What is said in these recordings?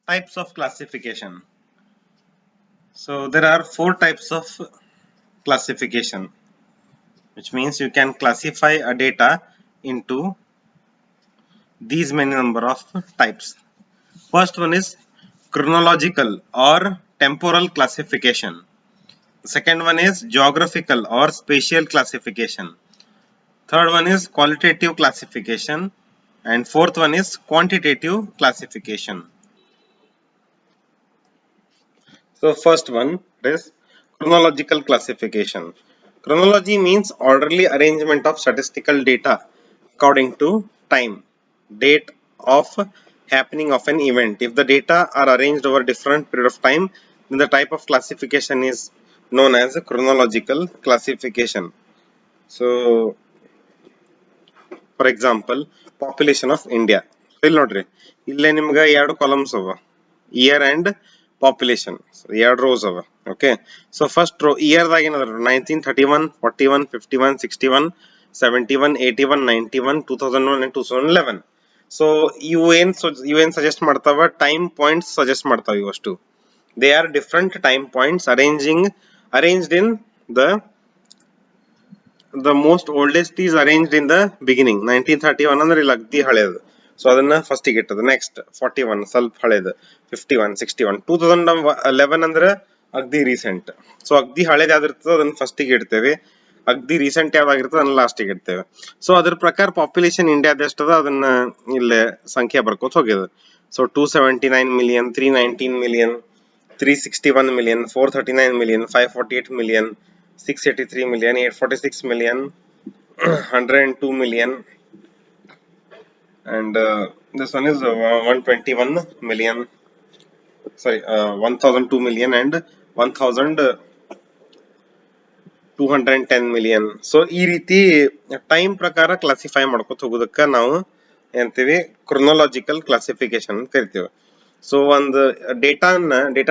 Types of classification. So there are 4 types of classification, which means you can classify a data into these many number of types. First one is chronological or temporal classification. The second one is geographical or spatial classification. Third one is qualitative classification, and fourth one is quantitative classification. So first one is chronological classification. Chronology means orderly arrangement of statistical data according to time, date of happening of an event. If the data are arranged over different period of time, then the type of classification is known as chronological classification. So for example, population of India. ಇಲ್ಲಿ ನೋಡ್ರಿ ಇಲ್ಲೇ ನಿಮ್ಗೆ 2 columns ಅವ, year and population, 2 rose ಅವ. Okay, so first row year ದಾಗ ಏನದ 1931, 41, 51, 61, 71, 81, 91, 2001 and 2011. So ಇವು ಏನ್ ಸಜೆಸ್ಟ್ ಮಾಡ್ತಾವ, ಟೈಮ್ ಪಾಯಿಂಟ್ಸ್ ಸಜೆಸ್ಟ್ ಮಾಡ್ತಾವ. ಇವಷ್ಟು they are different time points arranged in the most oldest is arranged in the beginning. 1931 ಅಂದ್ರೆ ಇಲ್ಲಿ ಅಗ್ದಿ ಹಳೇದು, ಸೊ ಅದನ್ನ ಫಸ್ಟ್ ಗೆ ಇಟ್ಟದ. ನೆಕ್ಸ್ಟ್ 41 ಸ್ವಲ್ಪ ಹಳೇದು, 51, 61, 2011 ಅಂದ್ರೆ ಅಗ್ದಿ ರೀಸೆಂಟ್. ಸೊ ಅಗ್ದಿ ಹಳೇದು ಯಾವ್ದಿರ್ತದೆ ಅದನ್ನ ಫಸ್ಟ್ ಗೆ ಇಡ್ತೇವೆ, ಅಗ್ದಿ ರೀಸೆಂಟ್ ಯಾವ್ದಾಗಿರ್ತದೆ ಅದನ್ನ ಲಾಸ್ಟ್ ಗೆ ಇಡ್ತೇವೆ. ಸೊ ಅದ್ರ ಪ್ರಕಾರ ಪಾಪ್ಯುಲೇಷನ್ ಇಂಡಿಯಾದ ಎಷ್ಟದ ಅದನ್ನ ಇಲ್ಲೇ ಸಂಖ್ಯೆ ಬರ್ಕೋತ ಹೋಗ್ಯದ. So 279 million, 319 million, 361 million, 439 million, 548 million, 683 million, 846 million, 102 million, and this one is 121 million, sorry, 1002 million and 1210 million. So ಈ ರೀತಿ ಟೈಮ್ ಪ್ರಕಾರ ಕ್ಲಾಸಿಫೈ ಮಾಡ್ಕೊತ ಹೋಗೋದಕ್ಕ ನಾವು ಏನಂತೀವಿ, ಕ್ರೊನಾಲಜಿಕಲ್ ಕ್ಲಾಸಿಫಿಕೇಶನ್ ಅಂತ ಕರಿತೀವಿ. ಸೊ ಒಂದು ಡೇಟಾ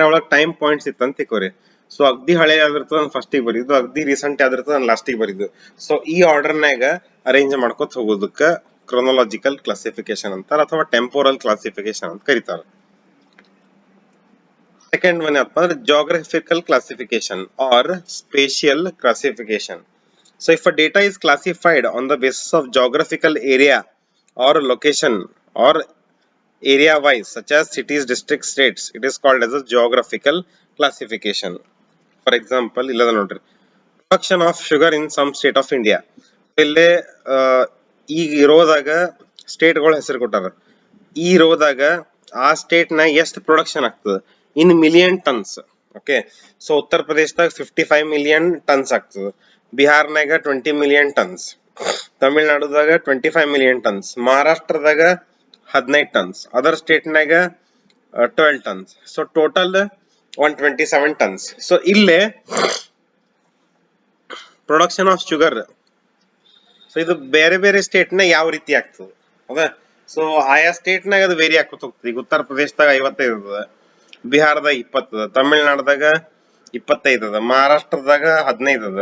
ಒಳಗೆ ಟೈಮ್ ಪಾಯಿಂಟ್ಸ್ ಇತ್ತಂತ ತಿಳ್ಕೊರಿ. ಸೊ ಅಗ್ದಿ ಹಳೆ ಯಾವ್ದಿರ್ತದ ಅದನ್ನ ಫಸ್ಟ್ ಗೆ ಬರೀದು, ಅಗ್ದಿ ರೀಸೆಂಟ್ ಯಾವ್ದಿರ್ತದ ಅದನ್ನ ಲಾಸ್ಟ್ ಗೆ ಬರೀದು. ಸೊ ಈ ಆರ್ಡರ್ ನಾಗ ಅರೇಂಜ್ ಮಾಡ್ಕೊತ ಹೋಗೋದಕ್ಕ ಕ್ರೊನಾಲಜಿಕಲ್ ಕ್ಲಾಸಿಫಿಕೇಶನ್ ಅಂತಾರ, ಅಥವಾ ಟೆಂಪೋರಲ್ ಕ್ಲಾಸಿಫಿಕೇಶನ್ ಅಂತ ಕರೀತಾರ. Second one is geographical classification or spatial classification. So if a data is classified on the basis of geographical area or location or area wise, such as cities, districts, states, it is called as a geographical classification. For example, production of sugar in some state of India. ಇಲ್ಲೇ ಈ ರೋದಾಗ state ಗಳ ಹೆಸರು ಕೊಟ್ಟಾರ. ಈ ರೋದಾಗ ಆ state ನ ಎಷ್ಟು production ಆಗ್ತದೆ ಇನ್ ಮಿಲಿಯನ್ ಟನ್ಸ್. ಓಕೆ, ಸೊ ಉತ್ತರ ಪ್ರದೇಶದಾಗ 55 ಮಿಲಿಯನ್ ಟನ್ಸ್ ಆಗ್ತದೆ, ಬಿಹಾರ್ನಾಗ 20 ಮಿಲಿಯನ್ ಟನ್ಸ್, ತಮಿಳ್ನಾಡುದಾಗ 25 ಮಿಲಿಯನ್ ಟನ್ಸ್, ಮಹಾರಾಷ್ಟ್ರದಾಗ 15 ಟನ್ಸ್, ಅದರ್ ಸ್ಟೇಟ್ ನಾಗ 12 tons. So total 127 tons. So ಇಲ್ಲೇ ಪ್ರೊಡಕ್ಷನ್ ಆಫ್ ಶುಗರ್, ಸೊ ಇದು ಬೇರೆ ಬೇರೆ ಸ್ಟೇಟ್ ನ ಯಾವ ರೀತಿ ಆಗ್ತದೆ. ಹೌದಾ, ಸೊ ಆಯಾ ಸ್ಟೇಟ್ ನಾಗ ಅದು ವೇರಿ ಆಕೋತ ಹೋಗ್ತದೆ. ಈಗ ಉತ್ತರ ಪ್ರದೇಶದಾಗ 55 ಅದ, ಬಿಹಾರದಾಗ 20 ಅದ, ತಮಿಳ್ನಾಡದಾಗ 25 ಅದ, ಮಹಾರಾಷ್ಟ್ರದಾಗ 15 ಅದ,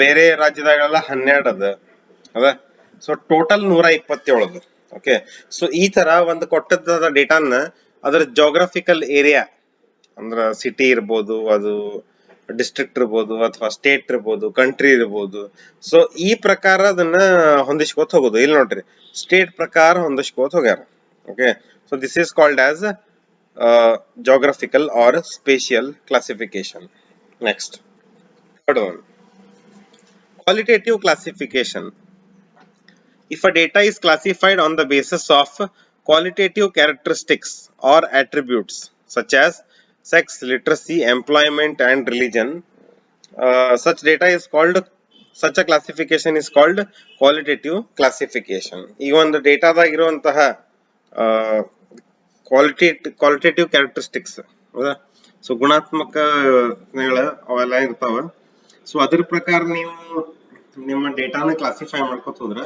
ಬೇರೆ ರಾಜ್ಯದಾಗೆಲ್ಲ 12 ಅದ. ಹೌದಾ, ಸೊ ಟೋಟಲ್ 127 ಅದ. ಓಕೆ, ಸೊ ಈ ತರ ಒಂದು ಕೊಟ್ಟದ ಡೇಟಾನ ಅದರ ಜೋಗ್ರಫಿಕಲ್ ಏರಿಯಾ ಅಂದ್ರ ಸಿಟಿ ಇರ್ಬೋದು, ಅದು ಡಿಸ್ಟ್ರಿಕ್ಟ್ ಇರ್ಬೋದು, ಅಥವಾ ಸ್ಟೇಟ್ ಇರ್ಬೋದು, ಕಂಟ್ರಿ ಇರ್ಬೋದು. ಸೊ ಈ ಪ್ರಕಾರ ಅದನ್ನ ಹೊಂದಿಸ್ಕೋತ ಹೋಗೋದು. ಇಲ್ಲಿ ನೋಡ್ರಿ, ಸ್ಟೇಟ್ ಪ್ರಕಾರ ಹೊಂದಿಸ್ಕೋತ ಹೋಗ್ಯಾರ. Okay, so this is called as geographical or spatial classification. Next, third one, qualitative classification. If a data is classified on the basis of qualitative characteristics or attributes such as sex, literacy, employment and religion, such a classification is called qualitative classification. ಈ ಒಂದು ಡೇಟಾದಾಗ ಇರುವಂತಹ qualitative characteristics, ಹೌದಾ, so ಗುಣಾತ್ಮಕ ಅವೆಲ್ಲ ಇರ್ತಾವ. So ಅದ್ರ ಪ್ರಕಾರ ನೀವು ನಿಮ್ಮ ಡೇಟಾನ ಕ್ಲಾಸಿಫೈ ಮಾಡ್ಕೊತ ಹೋದ್ರ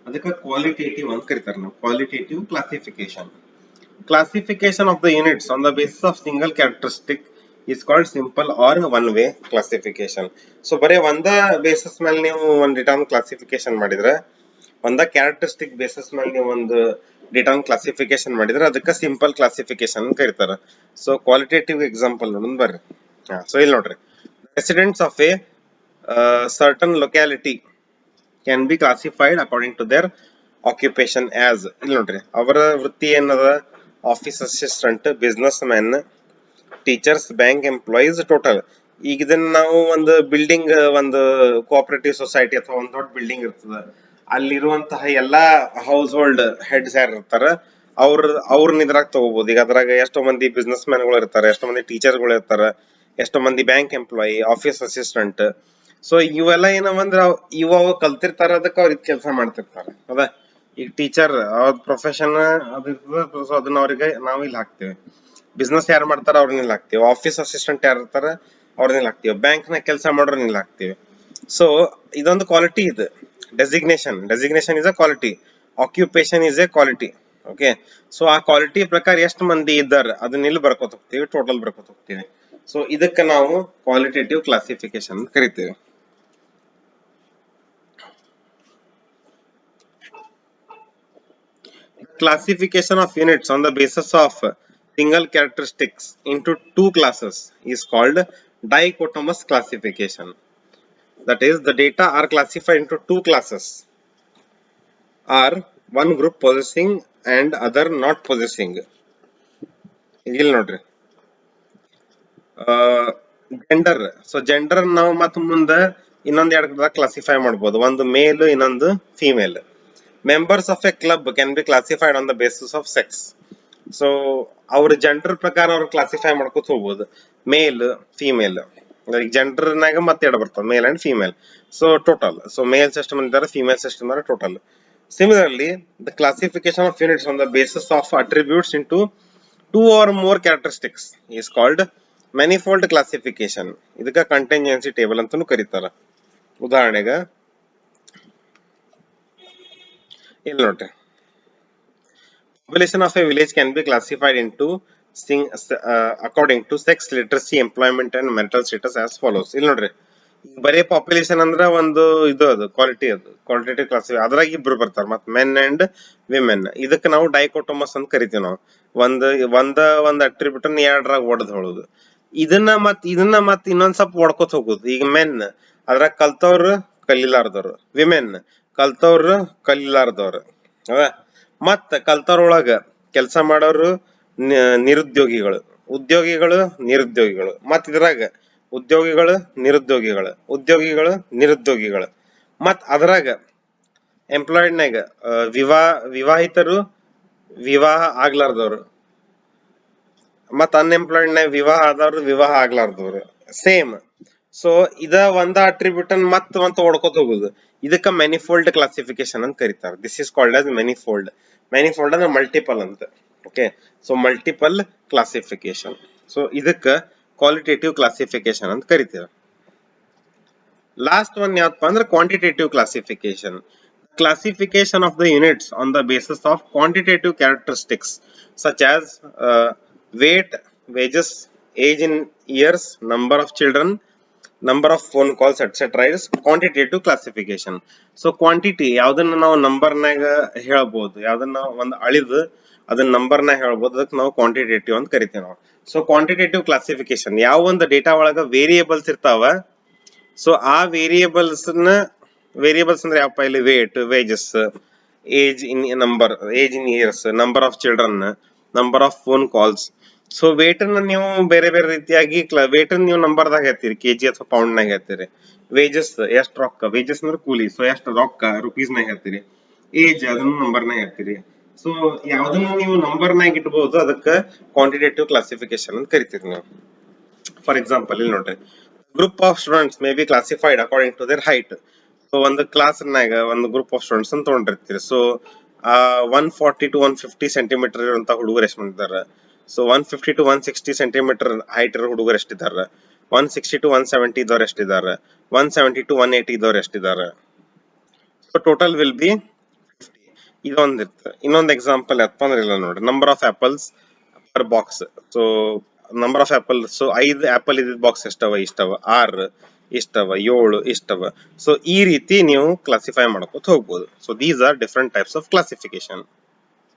ಅದಕ್ಕೆ ಕ್ವಾಲಿಟೇಟಿವ್ ಅಂತ ಕರೀತಾರೆ. ನಾವು qualitative classification. Classification of the units on the basis of single characteristic is called simple or one way classification. So ಬರೀ ಒಂದ ಬೇಸಿಸ್ ಮೇಲೆ ನೀವು ಒಂದು ಡೇಟಾನ ಕ್ಲಾಸಿಫಿಕೇಶನ್ ಮಾಡಿದ್ರೆ, ಒಂದ ಕ್ಯಾರೆಕ್ಟರಿಸ್ಟಿಕ್ ಬೇಸಿಸ್ ಮೇಲೆ ನೀವು ಒಂದು ಡೇಟಾನ ಕ್ಲಾಸಿಫಿಕೇಶನ್ ಮಾಡಿದ್ರೆ ಅದಕ್ಕೆ ಸಿಂಪಲ್ ಕ್ಲಾಸಿಫಿಕೇಶನ್ ಅಂತ ಕರೀತಾರ. ಸೊ ಕ್ವಾಲಿಟೇಟಿವ್ ಎಕ್ಸಾಂಪಲ್ ನೋಡೋಣ ಬರ್ರಿ. ಸೊ ಇಲ್ಲಿ ನೋಡ್ರಿ, residents of a certain locality can be classified according to their occupation as. ಇಲ್ಲಿ ನೋಡ್ರಿ, ಅವರ ವೃತ್ತಿ ಏನದ, office assistant, businessman, teachers, bank employees, total. ಈಗ ಇದನ್ನ ನಾವು ಒಂದು ಬಿಲ್ಡಿಂಗ್, ಒಂದು ಕೋಆಪರೇಟಿವ್ ಸೊಸೈಟಿ ಅಥವಾ ಒಂದು ದೊಡ್ಡ ಬಿಲ್ಡಿಂಗ್ ಇರ್ತದ, ಅಲ್ಲಿರುವಂತಹ ಎಲ್ಲಾ ಹೌಸ್ ಹೋಲ್ಡ್ ಹೆಡ್ಸ್ ಯಾರು ಇರ್ತಾರ ಅವ್ರನ್ನ ಇದ್ರಾಗ ತಗೋಬಹುದು. ಈಗ ಅದ್ರಾಗ ಎಷ್ಟೋ ಮಂದಿ ಬಿಸ್ನೆಸ್ ಮ್ಯಾನ್ ಗಳು ಇರ್ತಾರೆ, ಎಷ್ಟೋ ಮಂದಿ ಟೀಚರ್ ಗಳು ಇರ್ತಾರ, ಎಷ್ಟೋ ಮಂದಿ bank employee, office assistant. So ಇವೆಲ್ಲ ಏನವಂದ್ರ ಇವ ಕಲ್ತಿರ್ತಾರ, ಅದಕ್ಕೆ ಅವ್ರ ಕೆಲಸ ಮಾಡ್ತಿರ್ತಾರ. ಹೌದಾ? ಈಗ ಟೀಚರ್ ಅವ್ರ ಪ್ರೊಫೆಷನ್ ಅದಿರ್ತದ, ಸೊ ಅದನ್ನ ಅವ್ರಿಗೆ ನಾವು ಇಲ್ಲಿ ಹಾಕ್ತೇವೆ. ಬಿಸ್ನೆಸ್ ಯಾರು ಮಾಡ್ತಾರ ಅವ್ರನ್ನ ಇಲ್ಲಿ ಹಾಕ್ತಿವಿ, ಆಫೀಸ್ ಅಸಿಸ್ಟೆಂಟ್ ಯಾರು ಇರ್ತಾರ ಅವ್ರನ್ನ ಇಲ್ಲಿ ಹಾಕ್ತಿವಿ, ಬ್ಯಾಂಕ್ ನ ಕೆಲಸ ಮಾಡೋರ್ನ ಇಲ್ಲಿ ಹಾಕ್ತಿವಿ. ಸೊ ಇದೊಂದು ಕ್ವಾಲಿಟಿ ಇದು. Designation is a quality, occupation is A quality. Okay, so ಆ ಕ್ವಾಲಿಟಿ ಪ್ರಕಾರ ಎಷ್ಟು ಮಂದಿ ಇದ್ದಾರೆ ಅದನ್ನ ಇಲ್ಲಿ ಬರ್ಕೋತ ಹೋಗ್ತೀವಿ, ಟೋಟಲ್ ಬರ್ಕೋತ ಹೋಗ್ತೀವಿ. ಸೊ ಇದಕ್ಕೆ ನಾವು ಕ್ವಾಲಿಟೇಟಿವ್ ಕ್ಲಾಸಿಫಿಕೇಶನ್ ಕರಿತೀವಿ. Classification of units on the basis of single characteristics into two classes is called dichotomous classification. That is, the data are classified into two classes, are one group possessing and other not possessing. ಇಲ್ಲಿ ನೋಡ್ರಿ, gender. So gender ನಾವು ಮತ್ತೆ ಮುಂದೆ ಇನ್ನೊಂದ್ ಎರಡು classify ಮಾಡಬಹುದು, ಒಂದು ಮೇಲ್, ಇನ್ನೊಂದು female. Members of a club can be classified on the basis of sex. So ಅವ್ರ ಜೆಂಡರ್ ಪ್ರಕಾರ ಅವ್ರು ಕ್ಲಾಸಿಫೈ ಮಾಡ್ಕೊತ ಹೋಗ್ಬೋದು, ಮೇಲ್, ಫಿಮೇಲ್. ಜೆಂಡರ್ ನಾಗ ಮತ್ತೆ ಎರಡು ಬರ್ತವೆ, male and female. So total, so mail system ಅಂತಾರೆ, ಫಿಮೇಲ್ ಸಿಸ್ಟಮ್ ಅಂದ್ರೆ total. Similarly, the classification of units on the basis of attributes into two or more characteristics is called manifold classification. ಇದಕ್ಕೆ contingency table ಅಂತಾನೂ ಕರೀತಾರ. ಉದಾಹರಣೆಗೆ ಇಲ್ಲಿ ನೋಡ್ರಿ, population of a village can be classified into according to sex, literacy, employment and marital status as follows. ಇಲ್ಲಿ ನೋಡ್ರಿ, ಬರೀ population ಅಂದ್ರ ಒಂದು ಇದು, ಅದು ಕ್ವಾಲಿಟಿ, ಅದು ಕ್ವಾಲಿಟೇಟಿವ್ ಕ್ಲಾಸಿಫೈ. ಅದ್ರಾಗ ಇಬ್ರು ಬರ್ತಾರ, ಮತ್ ಮೆನ್ ಅಂಡ್ ವಿಮೆನ್. ಇದಕ್ಕೆ ನಾವು ಡೈಕೋಟೋಮಸ್ ಅಂತ ಕರಿತೀವಿ. ನಾವು ಒಂದ್ ಅಟ್ರಿಬ್ಯೂಟ್ ಎರಡ್ರಾಗ ಒಡೆದ್ ಹೊಳೋದು. ಇದನ್ನ ಮತ್ ಇನ್ನೊಂದ್ ಸ್ವಲ್ಪ ಹೊಡ್ಕೊತ ಹೋಗುದು. ಈಗ ಮೆನ್ ಅದ್ರಾಗ ಕಲ್ತವ್ರು, ಕಲಿಲಾರ್ದವ್ರು. ವಿಮೆನ್ ಕಲ್ತವ್ರು, ಕಲಿಲಾರ್ದವ್ರು. ಹೌದಾ? ಮತ್ತ ಕಲ್ತವ್ರೊಳಗ ಕೆಲಸ ಮಾಡೋರು ನಿರುದ್ಯೋಗಿಗಳು, ಉದ್ಯೋಗಿಗಳು, ನಿರುದ್ಯೋಗಿಗಳು. ಮತ್ ಇದ್ರಾಗ ಉದ್ಯೋಗಿಗಳು, ನಿರುದ್ಯೋಗಿಗಳು. ಮತ್ ಅದ್ರಾಗ ಎಂಪ್ಲಾಯ್ಡ್ನಾಗ ವಿವಾಹಿತರು, ವಿವಾಹ ಆಗ್ಲಾರ್ದವ್ರು. ಮತ್ ಅನ್ಎಂಪ್ಲಾಯ್ಡ್ನಾಗ ವಿವಾಹ ಆದವ್ರು, ವಿವಾಹ ಆಗ್ಲಾರ್ದವ್ರು. ಸೇಮ್. ಸೊ ಇದ ಒಂದ ಅಟ್ರಿಬ್ಯೂಟ್ ಮತ್ತ ಓಡ್ಕೋತ ಹೋಗುದು. ಇದಕ್ಕ ಮೆನಿಫೋಲ್ಡ್ ಕ್ಲಾಸಿಫಿಕೇಶನ್ ಅಂತ ಕರೀತಾರೆ. This is called as manifold. Manifold ಅಂದ್ರೆ ಮಲ್ಟಿಪಲ್ ಅಂತ. Okay, so multiple classification. So ಇದಕ್ಕ ಕ್ವಾಲಿಟೇಟಿವ್ ಕ್ಲಾಸಿಫಿಕೇಶನ್ ಅಂತ ಕರಿತೀವಿ. ಲಾಸ್ಟ್ ಒನ್ ಯಾವಪ್ಪ ಅಂದ್ರೆ quantitative classification. Classification of the units on the basis of quantitative characteristics such as weight, wages, age in years, number of children, number of phone calls, etc. is quantitative classification. So quantity ಯಾವ್ದನ್ನ ನಾವು number ನಾಗ ಹೇಳ್ಬೋದು, ಯಾವ್ದನ್ನ ಒಂದು ಅಳಿದು ಅದನ್ನ number ನಾಗ ಹೇಳ್ಬೋದು, ಅದಕ್ಕೆ ನಾವು ಕ್ವಾಂಟಿಟೇಟಿವ್ ಅಂತ ಕರಿತೀವಿ ನಾವು. ಸೊ ಕ್ವಾಂಟಿಟೇಟಿವ್ ಕ್ಲಾಸಿಫಿಕೇಶನ್, ಯಾವ ಒಂದು ಡೇಟಾ ಒಳಗ ವೇರಿಯೇಬಲ್ಸ್ ಇರ್ತಾವ, ಸೊ ಆ ವೇರಿಯೇಬಲ್ಸ್ ಅಂದ್ರೆ ಯಾವಪ್ಪ, ಇಲ್ಲಿ weight, wages, age in years, number of children, number of phone calls. So weight ಅನ್ನ ನೀವು ಬೇರೆ ಬೇರೆ ರೀತಿಯಾಗಿ ವೇಟ್ ನೀವು ನಂಬರ್ದಾಗ ಹೇಳ್ತೀರಿ, ಕೆಜಿ ಅಥವಾ ಪೌಂಡ್ ನಾಗ ಹೇಳ್ತೀರಿ. ವೇಜಸ್ ಎಷ್ಟು ರೊಕ್ಕ, ವೇಜಸ್ ಅಂದ್ರೆ ಕೂಲಿ, ಸೊ ಎಷ್ಟು ರೊಕ್ಕ ರುಪೀಸ್ ನಾಗ ಹೇಳ್ತೀರಿ. ಏಜ್ ಅದನ್ನು ನಂಬರ್ ನಾಗ ಹೇಳ್ತೀರಿ. ಸೊ ಯಾವ್ದನ್ನ ನೀವು ನಂಬರ್ ನಾಗ ಇಟ್ಬಹುದು, ಅದಕ್ಕೆ ಕ್ವಾಂಟಿಟೇಟಿವ್ ಕ್ಲಾಸಿಫಿಕೇಶನ್ ಅಂತ ಕರಿತೀರಿ ನೀವು. ಫಾರ್ ಎಕ್ಸಾಂಪಲ್ ಇಲ್ಲಿ ನೋಡ್ರಿ, group of students may be classified according to their height. So ಒಂದು ಕ್ಲಾಸ್ ನಾಗ ಒಂದು ಗ್ರೂಪ್ ಆಫ್ ಸ್ಟೂಡೆಂಟ್ಸ್ ಅಂತ ತಗೊಂಡಿರ್ತೀರಿ. ಸೊ 140 to 150 ಸೆಂಟಿಮೀಟರ್ ಇರುವಂತ ಹುಡುಗರು ಎಷ್ಟು ಮಂದಿ ಇದಾರೆ, ಸೊ 150 to 160 ಸೆಂಟಿಮೀಟರ್ ಹೈಟ್ ಇರೋ ಹುಡುಗರು ಎಷ್ಟಿದ್ದಾರೆ, 160 to 170 ಇದ್ದವ್ರು ಎಷ್ಟಿದ್ದಾರೆ, 170 to 180 ಇದ್ದವ್ರು ಎಷ್ಟಿದ್ದಾರೆ. So total will be 50. ಇದೊಂದಿರ್ತದೆ. ಇನ್ನೊಂದು ಎಕ್ಸಾಂಪಲ್ ಯಾವಪ್ಪ ಅಂದ್ರೆ ಇಲ್ಲ ನೋಡ್ರಿ, number of apples per box. So number of apple, so 5 apple ಇದ್ದಿದ್ ಬಾಕ್ಸ್ ಎಷ್ಟವ, ಇಷ್ಟವ. 6 ಇಷ್ಟವ, 7 ಇಷ್ಟವ. ಸೊ ಈ ರೀತಿ ನೀವು ಕ್ಲಾಸಿಫೈ ಮಾಡ್ಕೋತ ಹೋಗ್ಬೋದು. So these are different types of classification.